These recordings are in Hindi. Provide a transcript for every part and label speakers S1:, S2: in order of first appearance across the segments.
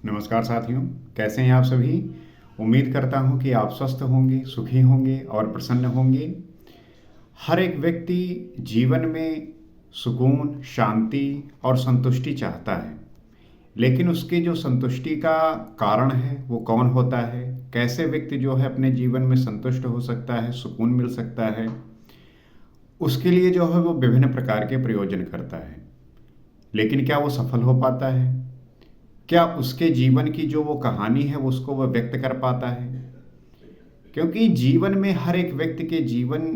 S1: नमस्कार साथियों, कैसे हैं आप सभी। उम्मीद करता हूं कि आप स्वस्थ होंगे, सुखी होंगे और प्रसन्न होंगे। हर एक व्यक्ति जीवन में सुकून, शांति और संतुष्टि चाहता है, लेकिन उसके जो संतुष्टि का कारण है वो कौन होता है, कैसे व्यक्ति जो है अपने जीवन में संतुष्ट हो सकता है, सुकून मिल सकता है, उसके लिए जो है वो विभिन्न प्रकार के प्रयोजन करता है। लेकिन क्या वो सफल हो पाता है? क्या उसके जीवन की जो वो कहानी है वो उसको वह व्यक्त कर पाता है? क्योंकि जीवन में हर एक व्यक्ति के जीवन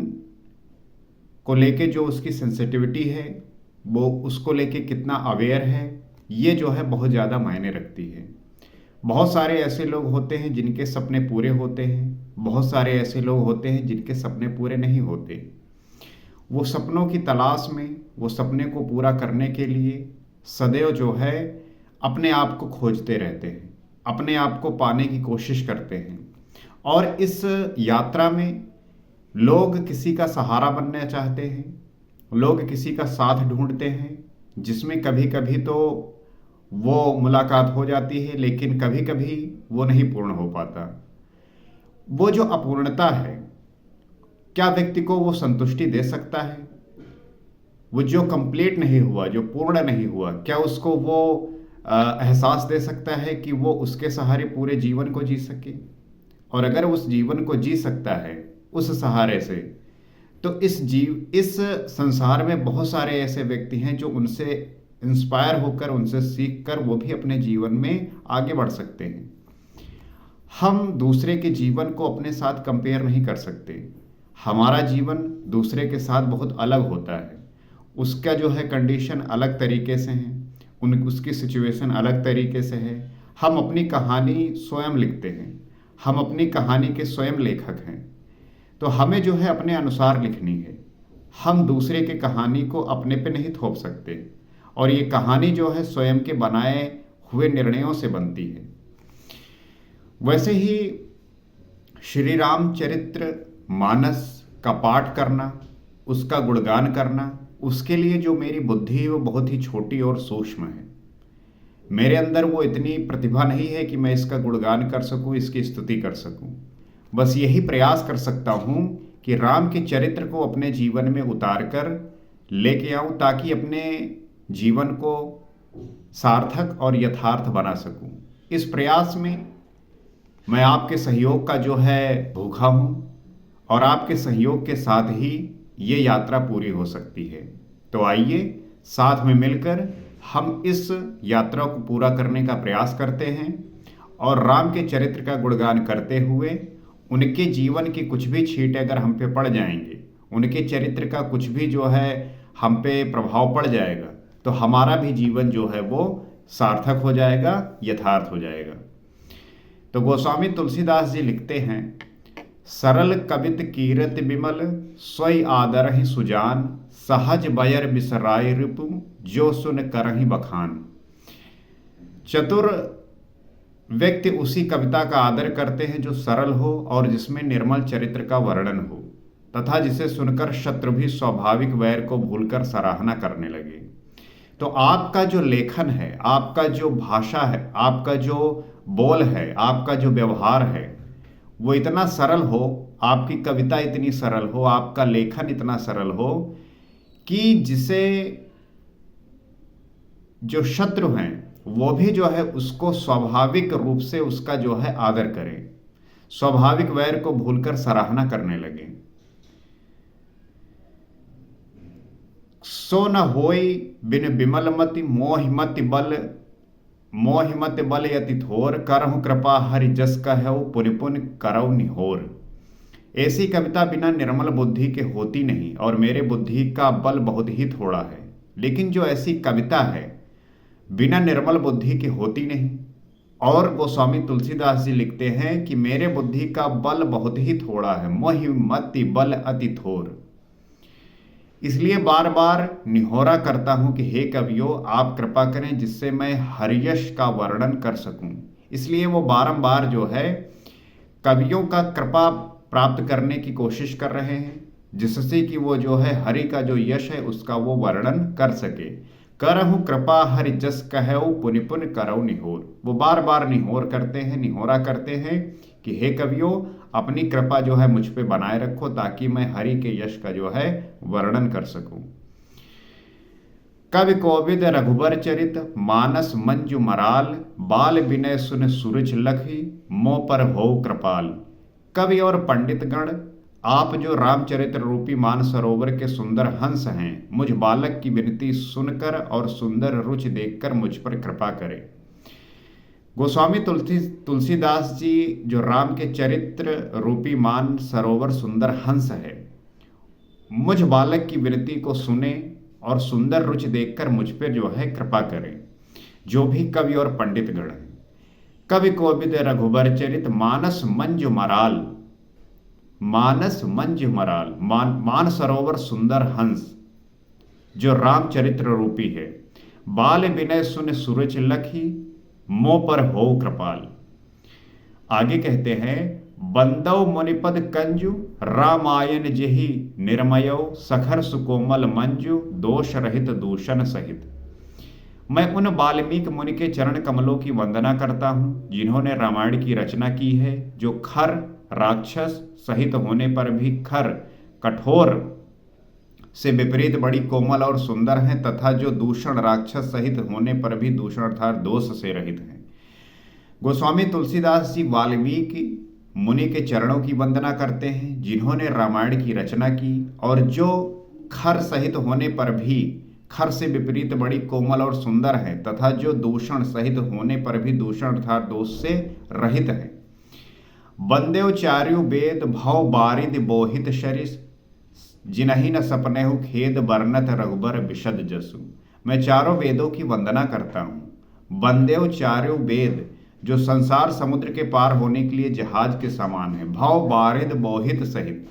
S1: को लेके जो उसकी सेंसिटिविटी है, वो उसको लेके कितना अवेयर है, ये जो है बहुत ज़्यादा मायने रखती है। बहुत सारे ऐसे लोग होते हैं जिनके सपने पूरे होते हैं, बहुत सारे ऐसे लोग होते हैं जिनके सपने पूरे नहीं होते। वो सपनों की तलाश में, वो सपने को पूरा करने के लिए सदैव जो है अपने आप को खोजते रहते हैं, अपने आप को पाने की कोशिश करते हैं। और इस यात्रा में लोग किसी का सहारा बनना चाहते हैं, लोग किसी का साथ ढूंढते हैं, जिसमें कभी कभी तो वो मुलाकात हो जाती है, लेकिन कभी कभी वो नहीं पूर्ण हो पाता। वो जो अपूर्णता है, क्या व्यक्ति को वो संतुष्टि दे सकता है? वो जो कंप्लीट नहीं हुआ, जो पूर्ण नहीं हुआ, क्या उसको वो एहसास दे सकता है कि वो उसके सहारे पूरे जीवन को जी सके? और अगर उस जीवन को जी सकता है उस सहारे से, तो इस संसार में बहुत सारे ऐसे व्यक्ति हैं जो उनसे इंस्पायर होकर, उनसे सीख कर वो भी अपने जीवन में आगे बढ़ सकते हैं। हम दूसरे के जीवन को अपने साथ कंपेयर नहीं कर सकते। हमारा जीवन दूसरे के साथ बहुत अलग होता है। उसका जो है कंडीशन अलग तरीके से है, उसकी सिचुएशन अलग तरीके से है। हम अपनी कहानी स्वयं लिखते हैं, हम अपनी कहानी के स्वयं लेखक हैं। तो हमें जो है अपने अनुसार लिखनी है। हम दूसरे के कहानी को अपने पे नहीं थोप सकते, और ये कहानी जो है स्वयं के बनाए हुए निर्णयों से बनती है। वैसे ही श्री रामचरित्र मानस का पाठ करना, उसका गुणगान करना, उसके लिए जो मेरी बुद्धि है वो बहुत ही छोटी और सूक्ष्म है। मेरे अंदर वो इतनी प्रतिभा नहीं है कि मैं इसका गुणगान कर सकूं, इसकी स्तुति कर सकूं। बस यही प्रयास कर सकता हूं कि राम के चरित्र को अपने जीवन में उतार कर लेके आऊं, ताकि अपने जीवन को सार्थक और यथार्थ बना सकूं। इस प्रयास में मैं आपके सहयोग का जो है भूखा हूं, और आपके सहयोग के साथ ही ये यात्रा पूरी हो सकती है। तो आइए साथ में मिलकर हम इस यात्रा को पूरा करने का प्रयास करते हैं, और राम के चरित्र का गुणगान करते हुए उनके जीवन की कुछ भी छींटे अगर हम पे पड़ जाएंगे, उनके चरित्र का कुछ भी जो है हम पे प्रभाव पड़ जाएगा, तो हमारा भी जीवन जो है वो सार्थक हो जाएगा, यथार्थ हो जाएगा। तो गोस्वामी तुलसीदास जी लिखते हैं, सरल कवित कीरत बिमल स्वय आदर ही सुजान, सहज बयर बिसराय रिपु जो सुन करहि बखान। चतुर व्यक्ति उसी कविता का आदर करते हैं जो सरल हो और जिसमें निर्मल चरित्र का वर्णन हो, तथा जिसे सुनकर शत्रु भी स्वाभाविक वैर को भूलकर सराहना करने लगे। तो आपका जो लेखन है, आपका जो भाषा है, आपका जो बोल है, आपका जो व्यवहार है, वो इतना सरल हो, आपकी कविता इतनी सरल हो, आपका लेखन इतना सरल हो कि जिसे जो शत्रु हैं वो भी जो है उसको स्वाभाविक रूप से उसका जो है आदर करें, स्वाभाविक वैर को भूलकर सराहना करने लगे। सो न होई बिन बिमल मति मोहिमति बल यति थोर, करहु कृपा हरि जस कहु पुनि पुनि करौ निहोर। ऐसी कविता बिना निर्मल बुद्धि के होती नहीं, और मेरे बुद्धि का बल बहुत ही थोड़ा है। लेकिन जो ऐसी कविता है बिना निर्मल बुद्धि की होती नहीं। और गोस्वामी तुलसीदास जी लिखते हैं कि मेरे बुद्धि का बल बहुत ही थोड़ा है, मोहिमति बल अति थोर। इसलिए बार बार निहोरा करता हूं कि हे कवियों, आप कृपा करें जिससे मैं हरियश का वर्णन कर सकूं। इसलिए वो बारंबार जो है कवियों का कृपा प्राप्त करने की कोशिश कर रहे हैं, जिससे कि वो जो है हरि का जो यश है उसका वो वर्णन कर सके। करहु कृपा हरि जस कहऊ पुनि पुनि करऊ निहोर। वो बार बार निहोर करते हैं, निहोरा करते हैं कि हे कवियों, अपनी कृपा जो है मुझ पे बनाए रखो ताकि मैं हरि के यश का जो है वर्णन कर सकूं। कवि कोविद रघुबर चरित मानस मंजु मराल, बाल विनय सुन सूरज लखी मोह पर हो कृपाल। कवि और पंडित गण, आप जो रामचरित्र रूपी मान सरोवर के सुंदर हंस हैं, मुझ बालक की विनती सुनकर और सुंदर रुचि देखकर मुझ पर कृपा करें। गोस्वामी तुलसीदास जी जो राम के चरित्र रूपी मान सरोवर सुंदर हंस है, मुझ बालक की विनती को सुने और सुंदर रुचि देखकर मुझ पर जो है कृपा करें। जो भी कवि और पंडित गण हैं, कवि कोविद रघुबर चरित मानस मंजु मराल, मानस मंजु मराल मान सरोवर सुंदर हंस जो रामचरित्र रूपी है। बाल विनय सुन सूरज लखी मोह पर हो कृपाल। आगे कहते हैं, बंदव मुनिपद कंजु रामायण जेहि निर्मयो, सखर सुकोमल मंजु दोष रहित दूषण सहित। मैं उन वाल्मीकि मुनि के चरण कमलों की वंदना करता हूँ जिन्होंने रामायण की रचना की है, जो खर राक्षस सहित होने पर भी खर कठोर से विपरीत बड़ी कोमल और सुंदर हैं, तथा जो दूषण राक्षस सहित होने पर भी दूषण अर्थात दोष से रहित हैं। गोस्वामी तुलसीदास जी वाल्मीकि मुनि के चरणों की वंदना करते हैं जिन्होंने रामायण की रचना की और जो खर सहित होने पर भी खर से विपरीत बड़ी कोमल और सुंदर है, तथा जो दूषण सहित होने पर भी दूषण अर्थात दोष से रहित है। बंदेव चार्यु वेद भव बारिद बोहित शरिस, जिनहि न सपनेहु खेद बरनत रघुबर विशद जसु। मैं चारों वेदों की वंदना करता हूँ। बंदेव चार्यु वेद जो संसार समुद्र के पार होने के लिए जहाज के समान है, भव बारिद बोहित सहित।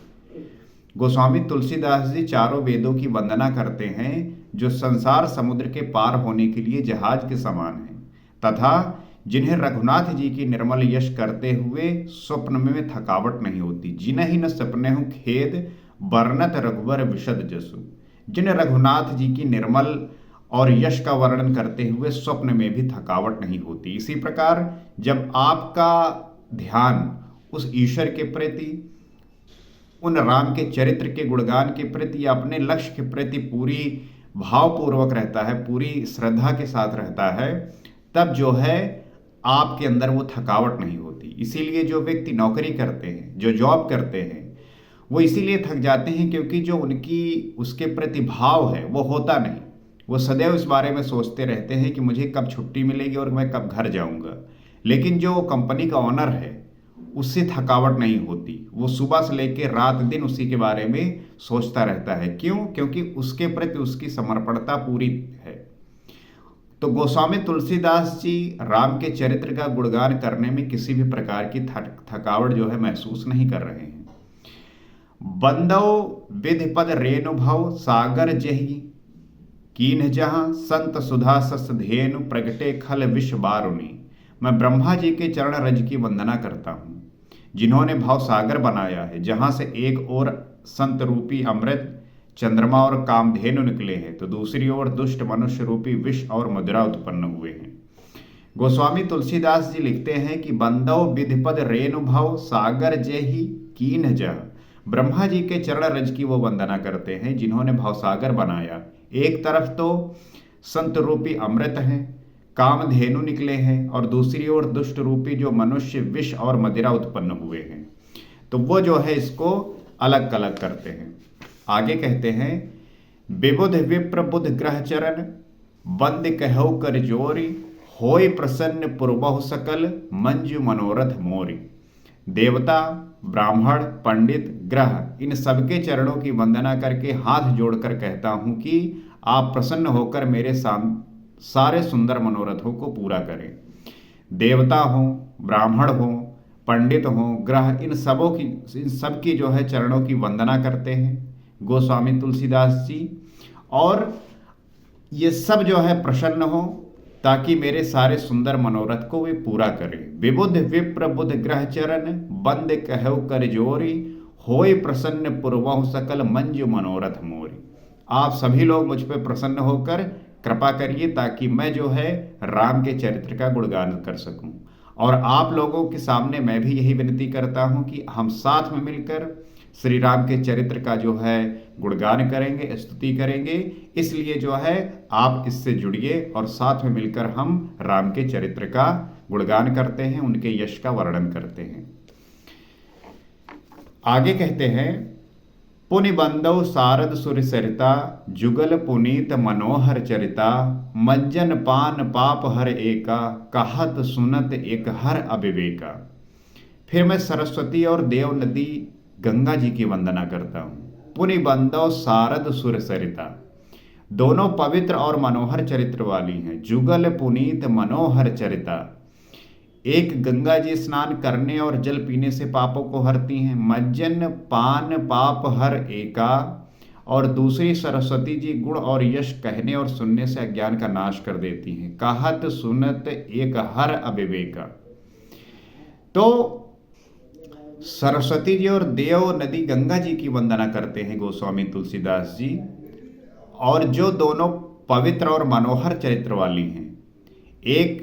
S1: गोस्वामी तुलसीदास जी चारों वेदों की वंदना करते हैं जो संसार समुद्र के पार होने के लिए जहाज के समान है, तथा जिन्हें रघुनाथ जी की निर्मल यश करते हुए स्वप्न में थकावट नहीं होती। जिन्हि न सपनेहु खेद बरनत रघुबर विशद जसु। जिन्हें रघुनाथ जी की निर्मल और यश का वर्णन करते हुए स्वप्न में भी थकावट नहीं होती। इसी प्रकार जब आपका ध्यान उस ईश्वर के प्रति, उन राम के चरित्र के गुणगान के प्रति या अपने लक्ष्य के प्रति पूरी भावपूर्वक रहता है, पूरी श्रद्धा के साथ रहता है, तब जो है आपके अंदर वो थकावट नहीं होती। इसीलिए जो व्यक्ति नौकरी करते हैं, जो जॉब करते हैं, वो इसीलिए थक जाते हैं क्योंकि जो उनकी उसके प्रति भाव है वो होता नहीं। वो सदैव इस बारे में सोचते रहते हैं कि मुझे कब छुट्टी मिलेगी और मैं कब घर जाऊंगा। लेकिन जो कंपनी का ऑनर है उससे थकावट नहीं होती। वो सुबह से लेकर रात दिन उसी के बारे में सोचता रहता है। क्यों? क्योंकि उसके प्रति उसकी समर्पणता पूरी है। तो गोस्वामी तुलसीदास जी राम के चरित्र का गुणगान करने में किसी भी प्रकार की थकावट जो है महसूस नहीं कर रहे हैं। बंदव विधिपद रेणुभव सागर जही, कीन्ह जहाँ संत सुधा सस धेनु प्रगटे खल विष बारुनी। मैं ब्रह्मा जी के चरण रज की वंदना करता हूँ जिन्होंने भाव सागर बनाया है, जहाँ से एक ओर संत रूपी अमृत चंद्रमा और कामधेनु निकले हैं तो दूसरी ओर दुष्ट मनुष्य रूपी विष और मदिरा उत्पन्न हुए हैं। गोस्वामी तुलसीदास जी लिखते हैं कि बंदव विधिपद रेणुभव सागर जही कीन्ह जह। ब्रह्मा जी के चरण रज की वो वंदना करते हैं जिन्होंने भावसागर बनाया। एक तरफ तो संत रूपी अमृत है, कामधेनु निकले हैं, और दूसरी ओर दुष्ट रूपी जो मनुष्य विष और मदिरा उत्पन्न हुए हैं, तो वो जो है इसको अलग अलग करते हैं। आगे कहते हैं, विबुध विप्र बुध ग्रह चरण बंद कहौ कर जोरी, होय प्रसन्न पुरबहु सकल मंजु मनोरथ मोरी। देवता, ब्राह्मण, पंडित, ग्रह, इन सबके चरणों की वंदना करके हाथ जोड़कर कहता हूं कि आप प्रसन्न होकर मेरे सारे सुंदर मनोरथों को पूरा करें। देवता हो, ब्राह्मण हो, पंडित हो, ग्रह, इन सबकी जो है चरणों की वंदना करते हैं गोस्वामी तुलसीदास जी, और ये सब जो है प्रसन्न हो ताकि मेरे सारे सुंदर मनोरथ को वे पूरा करें। विबुध विप्र बुध ग्रह चरण बंद कहु कर जोरी, होय प्रसन्न पुरवहु सकल मंजु मनोरथ मोरी। आप सभी लोग मुझ पे प्रसन्न होकर कृपा करिए ताकि मैं जो है राम के चरित्र का गुणगान कर सकूं। और आप लोगों के सामने मैं भी यही विनती करता हूं कि हम साथ में मिलकर श्री राम के चरित्र का जो है गुणगान करेंगे, स्तुति करेंगे। इसलिए जो है आप इससे जुड़िए और साथ में मिलकर हम राम के चरित्र का गुणगान करते हैं, उनके यश का वर्णन करते हैं। आगे कहते हैं, पुनि बंदौ सारद सुर सरिता, जुगल पुनीत मनोहर चरिता, मज्जन पान पाप हर एका, कहत सुनत एक हर अविवेका। फिर मैं सरस्वती और देव नदी गंगा जी की वंदना करता हूँ। पुनि बंदौ सारद सुर सरिता, दोनों पवित्र और मनोहर चरित्र वाली हैं। जुगल पुनीत मनोहर चरिता, एक गंगा जी स्नान करने और जल पीने से पापों को हरती हैं। मज्जन पान पाप हर एका, और दूसरी सरस्वती जी गुण और यश कहने और सुनने से अज्ञान का नाश कर देती हैं। कहत सुनत एक हर अविवेका। तो सरस्वती जी और देव नदी गंगा जी की वंदना करते हैं गोस्वामी तुलसीदास जी, और जो दोनों पवित्र और मनोहर चरित्र वाली हैं। एक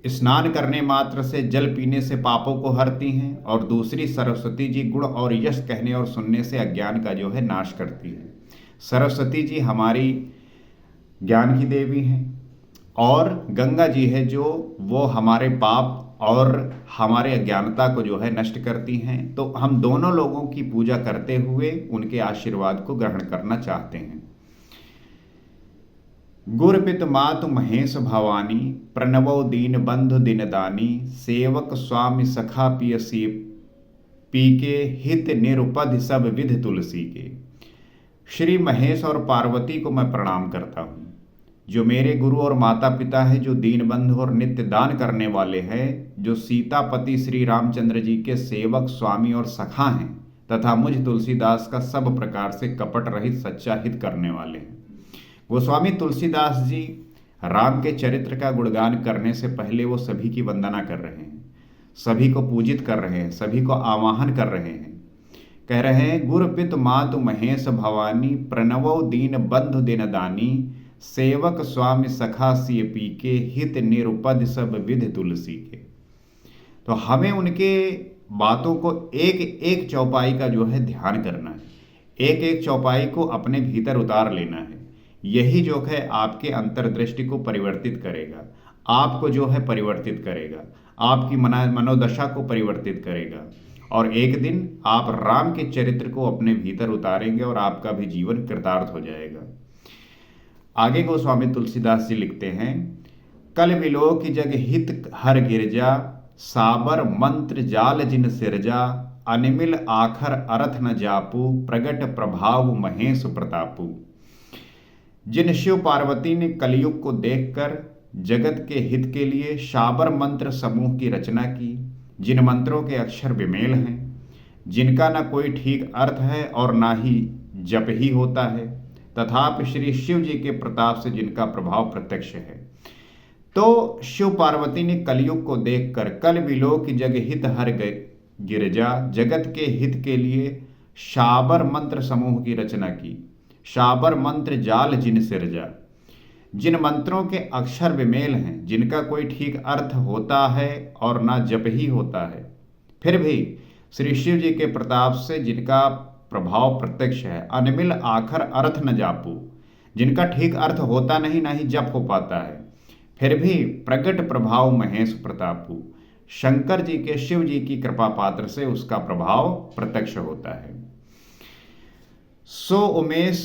S1: स्नान करने मात्र से जल पीने से पापों को हरती हैं, और दूसरी सरस्वती जी गुण और यश कहने और सुनने से अज्ञान का जो है नाश करती है। सरस्वती जी हमारी ज्ञान की देवी हैं, और गंगा जी है जो वो हमारे पाप और हमारे अज्ञानता को जो है नष्ट करती हैं। तो हम दोनों लोगों की पूजा करते हुए उनके आशीर्वाद को ग्रहण करना चाहते हैं। गुरपित मातु महेश भवानी, प्रणवो दीन बंधु दिन दानी, सेवक स्वामी सखा पियसी, पीके हित निरुपधि सब विधि तुलसी के। श्री महेश और पार्वती को मैं प्रणाम करता हूँ, जो मेरे गुरु और माता पिता हैं, जो दीन बंधु और नित्य दान करने वाले हैं, जो सीतापति श्री रामचंद्र जी के सेवक स्वामी और सखा हैं, तथा मुझ तुलसीदास का सब प्रकार से कपट रहित सच्चा हित करने वाले हैं। गोस्वामी तुलसीदास जी राम के चरित्र का गुणगान करने से पहले वो सभी की वंदना कर रहे हैं, सभी को पूजित कर रहे हैं, सभी को आवाहन कर रहे हैं। कह रहे हैं, गुरपित मातु महेश भवानी, प्रणवो दीन बंधु दिन दानी, सेवक स्वामी सखा सिय पीके, हित निरुपध सब विधि तुलसी के। तो हमें उनके बातों को एक एक चौपाई का जो है ध्यान करना है, एक एक चौपाई को अपने भीतर उतार लेना है। यही जो है आपके अंतर्दृष्टि को परिवर्तित करेगा, आपको जो है परिवर्तित करेगा, आपकी मनोदशा को परिवर्तित करेगा, और एक दिन आप राम के चरित्र को अपने भीतर उतारेंगे और आपका भी जीवन कृतार्थ हो जाएगा। आगे गोस्वामी तुलसीदास जी लिखते हैं, कल विलोक जग हित हर गिरजा, साबर मंत्र जाल जिन सिरजा, अनिमिल आखर अर्थ न जापू, प्रगट प्रभाव महेश प्रतापू। जिन शिव पार्वती ने कलयुग को देखकर जगत के हित के लिए शाबर मंत्र समूह की रचना की, जिन मंत्रों के अक्षर विमेल हैं, जिनका न कोई ठीक अर्थ है और ना ही जप ही होता है, तथापि श्री शिव जी के प्रताप से जिनका प्रभाव प्रत्यक्ष है। तो शिव पार्वती ने कलयुग को देखकर कल विलोक जग हित हर गिरजा, जगत के हित के लिए शाबर मंत्र समूह की रचना की। शाबर मंत्र जाल जिन सिरजा, जिन मंत्रों के अक्षर विमेल हैं, जिनका कोई ठीक अर्थ होता है और ना जप ही होता है, फिर भी श्री शिव जी के प्रताप से जिनका प्रभाव प्रत्यक्ष है। अनिमिल आखर अर्थ न जापू, जिनका ठीक अर्थ होता नहीं, ना ही जप हो पाता है, फिर भी प्रगट प्रभाव महेश प्रतापू, शंकर जी के शिव जी की कृपा पात्र से उसका प्रभाव प्रत्यक्ष होता है। सो उमेश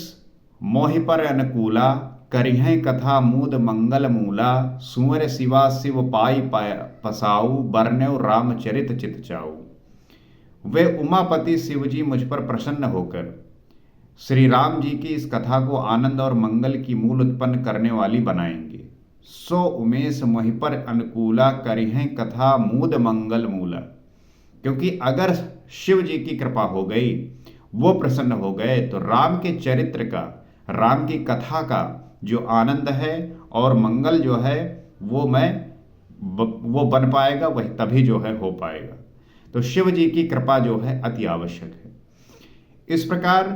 S1: मोहि पर अनुकूला, करिहें कथा मूद मंगल मूला, सुअर शिवा शिव पाई पसाऊ, बरनेऊ रामचरित चित चाऊ। वे उमापति शिव जी मुझ पर प्रसन्न होकर श्री राम जी की इस कथा को आनंद और मंगल की मूल उत्पन्न करने वाली बनाएंगे। सो उमेश मोहि पर अनुकूला, करिहें कथा मूद मंगल मूला। क्योंकि अगर शिव जी की कृपा हो गई, वो प्रसन्न हो गए, तो राम के चरित्र का, राम की कथा का जो आनंद है और मंगल जो है वो बन पाएगा, वही तभी जो है हो पाएगा। तो शिव जी की कृपा जो है अति आवश्यक है। इस प्रकार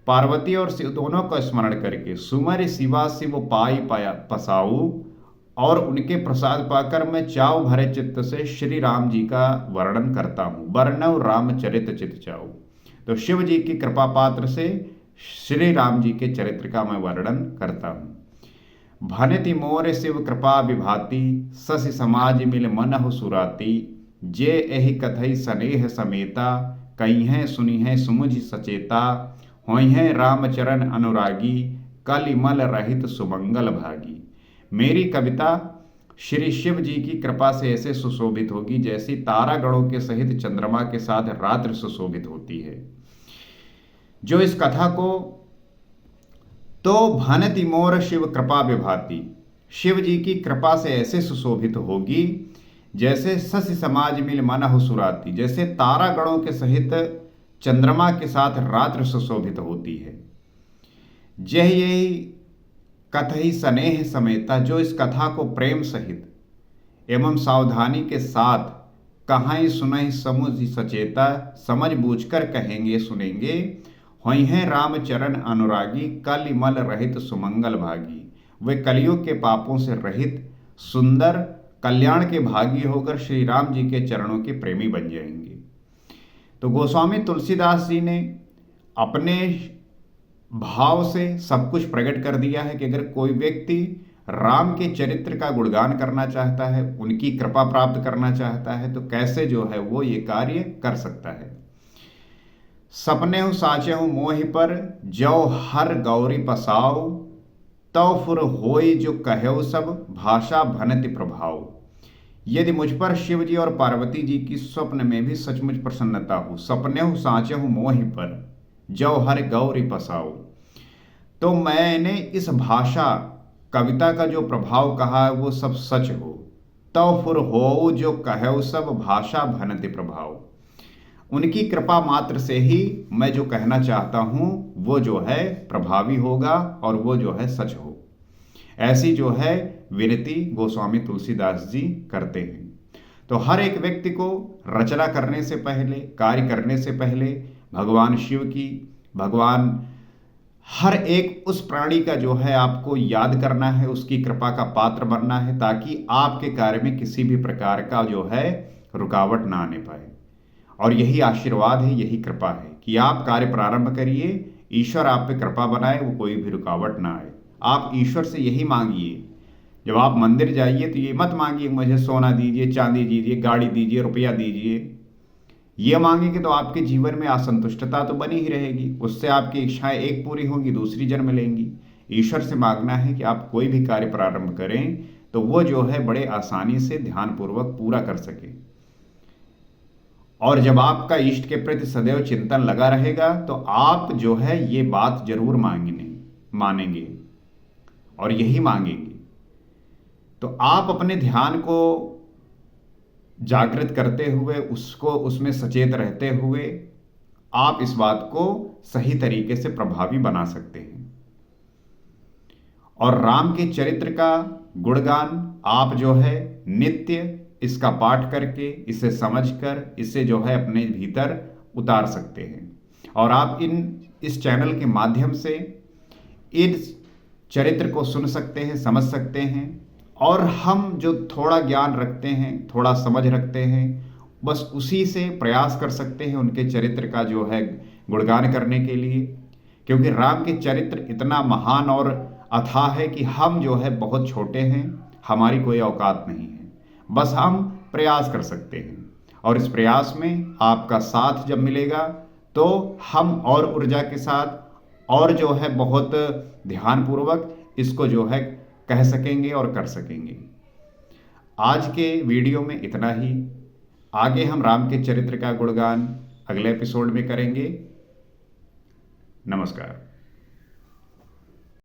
S1: पार्वती और शिव दोनों का स्मरण करके सुमर शिवा शिव पाई पाया पसाऊ, और उनके प्रसाद पाकर मैं चाव भरे चित्त से श्री राम जी का वर्णन करता हूँ। वर्णव रामचरित चित चाऊ। तो शिव जी की कृपा पात्र से श्री राम जी के चरित्र का मैं वर्णन करता हूँ। भनति मोर शिव कृपा विभाति, ससि समाज मिल मनहु सुराती, जे एहि कथई स्नेह समेता, कही हैं सुनी हैं सुमुझ सचेता, होई हैं रामचरण अनुरागी, कलिमल रहित सुमंगल भागी। मेरी कविता श्री शिव जी की कृपा से ऐसे सुशोभित होगी जैसी तारागणों के सहित चंद्रमा के साथ रात्रि सुशोभित होती है। जो इस कथा को तो भनति मोर शिव कृपा विभाति, शिव जी की कृपा से ऐसे सुशोभित होगी जैसे सस्य समाज मिल मनहु सुराती, जैसे तारागणों के सहित चंद्रमा के साथ रात्रि सुशोभित होती है। जय यही कथई स्नेह समेता, जो इस कथा को प्रेम सहित एवं सावधानी के साथ कहाई सुनहि समुझ सचेता, समझ बूझकर कहेंगे सुनेंगे, होई हैं रामचरण अनुरागी, कलिमल रहित सुमंगल भागी। वे कलियुग के पापों से रहित सुंदर कल्याण के भागी होकर श्री राम जी के चरणों के प्रेमी बन जाएंगे। तो गोस्वामी तुलसीदास जी ने अपने भाव से सब कुछ प्रकट कर दिया है कि अगर कोई व्यक्ति राम के चरित्र का गुणगान करना चाहता है, उनकी कृपा प्राप्त करना चाहता है, तो कैसे जो है वो ये कार्य कर सकता है। सपने हूँ साचे हूँ मोहि पर, जो हर गौरी पसाओ, तव फुर होई जो कहो सब, भाषा भनति प्रभाव। यदि मुझ पर शिव जी और पार्वती जी की स्वप्न में भी सचमुच प्रसन्नता हो, सपने हूँ साचे हूँ मोहि पर, जो हर गौरी पसाओ, तो मैंने इस भाषा कविता का जो प्रभाव कहा है वो सब सच हो। तव फुर हो जो कहो सब, भाषा भनति प्रभाव। उनकी कृपा मात्र से ही मैं जो कहना चाहता हूँ वो जो है प्रभावी होगा और वो जो है सच हो। ऐसी जो है विनती गोस्वामी तुलसीदास जी करते हैं। तो हर एक व्यक्ति को रचना करने से पहले, कार्य करने से पहले भगवान शिव की, भगवान हर एक उस प्राणी का जो है आपको याद करना है, उसकी कृपा का पात्र बनना है, ताकि आपके कार्य में किसी भी प्रकार का जो है रुकावट ना आने पाए। और यही आशीर्वाद है, यही कृपा है कि आप कार्य प्रारंभ करिए, ईश्वर आप पे कृपा बनाए, वो कोई भी रुकावट ना आए। आप ईश्वर से यही मांगिए। जब आप मंदिर जाइए तो ये मत मांगिए मुझे सोना दीजिए, चांदी दीजिए, गाड़ी दीजिए, रुपया दीजिए। ये मांगेंगे तो आपके जीवन में असंतुष्टता तो बनी ही रहेगी, उससे आपकी इच्छाएं एक पूरी होंगी, दूसरी जन्म लेंगी। ईश्वर से मांगना है कि आप कोई भी कार्य प्रारंभ करें तो वो जो है बड़े आसानी से ध्यानपूर्वक पूरा कर सके। और जब आपका इष्ट के प्रति सदैव चिंतन लगा रहेगा तो आप जो है ये बात जरूर मानेंगे और यही मांगेंगे। तो आप अपने ध्यान को जागृत करते हुए, उसको उसमें सचेत रहते हुए आप इस बात को सही तरीके से प्रभावी बना सकते हैं। और राम के चरित्र का गुणगान आप जो है नित्य इसका पाठ करके, इसे समझकर, इसे जो है अपने भीतर उतार सकते हैं। और आप इस चैनल के माध्यम से इस चरित्र को सुन सकते हैं, समझ सकते हैं। और हम जो थोड़ा ज्ञान रखते हैं, थोड़ा समझ रखते हैं, बस उसी से प्रयास कर सकते हैं उनके चरित्र का जो है गुणगान करने के लिए। क्योंकि राम के चरित्र इतना महान और अथाह है कि हम जो है बहुत छोटे हैं, हमारी कोई औकात नहीं है, बस हम प्रयास कर सकते हैं। और इस प्रयास में आपका साथ जब मिलेगा तो हम और ऊर्जा के साथ और जो है बहुत ध्यानपूर्वक इसको जो है कह सकेंगे और कर सकेंगे। आज के वीडियो में इतना ही। आगे हम राम के चरित्र का गुणगान अगले एपिसोड में करेंगे। नमस्कार।